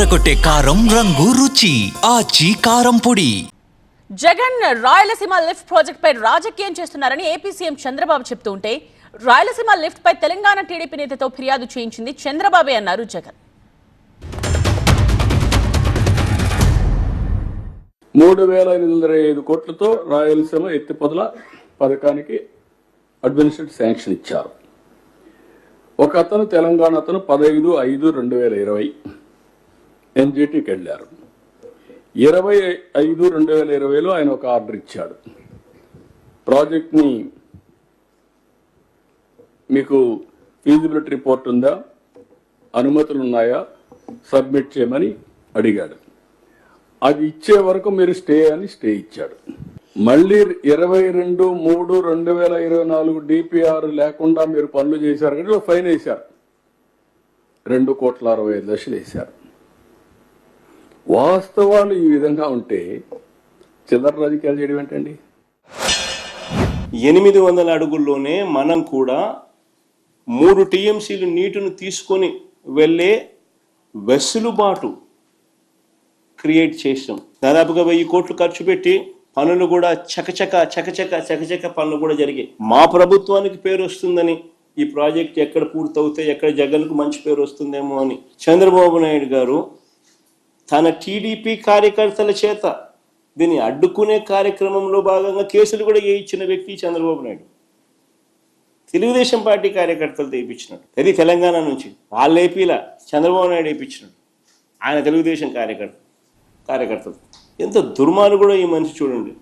అదరగొట్టే కారం రంగు రుచి ఆచి కారం పొడి. జగన్ రాయలసీమ లిఫ్ట్ ప్రాజెక్ట్ పై రాజకీయం చేస్తున్నారని ఏపీ సీఎం చంద్రబాబు చెప్తూ ఉంటే రాయలసీమ లిఫ్ట్ పై తెలంగాణ టీడీపీ నేతతో ఫిర్యాదు చేయించింది చంద్రబాబే అన్నారు జగన్. 3,525 కోట్లతో రాయలసీమ ఎత్తిపోతల పథకానికి అడ్మినిస్ట్రేటివ్ శాంక్షన్ ఇచ్చారు. ఒక అతను తెలంగాణ అతను 15/5/2020 ఎన్జిటికి వెళ్ళారు. 25/5/2020లో ఆయన ఒక ఆర్డర్ ఇచ్చాడు. ప్రాజెక్ట్ని మీకు ఫీజిబిలిటీ రిపోర్ట్ ఉందా, అనుమతులు ఉన్నాయా, సబ్మిట్ చేయమని అడిగాడు. అది ఇచ్చే వరకు మీరు స్టే ఇచ్చాడు. మళ్ళీ 22/3/2024 డిపిఆర్ లేకుండా మీరు పనులు చేశారు కానీ ఫైన్ వేశారు. 2,65,00,000 వేశారు. వాస్తవాలు ఈ విధంగా ఉంటే చిల్లర రాజకీయాలు చేయడం ఏంటండి? 800 అడుగుల్లోనే మనం కూడా 3 టీఎంసీలు నీటిని తీసుకొని వెళ్ళే వెసులుబాటు క్రియేట్ చేసాం. దాదాపుగా 1000 కోట్లు ఖర్చు పెట్టి పనులు కూడా చకచక పనులు కూడా జరిగాయి. మా ప్రభుత్వానికి పేరు వస్తుందని ఈ ప్రాజెక్ట్ ఎక్కడ పూర్తవుతే ఎక్కడ జగన్కు మంచి పేరు వస్తుందేమో అని చంద్రబాబు నాయుడు గారు తన టీడీపీ కార్యకర్తల చేత దీన్ని అడ్డుకునే కార్యక్రమంలో భాగంగా కేసులు కూడా వేయించిన వ్యక్తి చంద్రబాబు నాయుడు. తెలుగుదేశం పార్టీ కార్యకర్తలతో వేయించినాడు. అది తెలంగాణ నుంచి వాళ్ళ ఏపీలా చంద్రబాబు నాయుడు వేయించినాడు. ఆయన తెలుగుదేశం కార్యకర్తలు ఎంత దుర్మార్గుడో ఈ మనిషి చూడండి.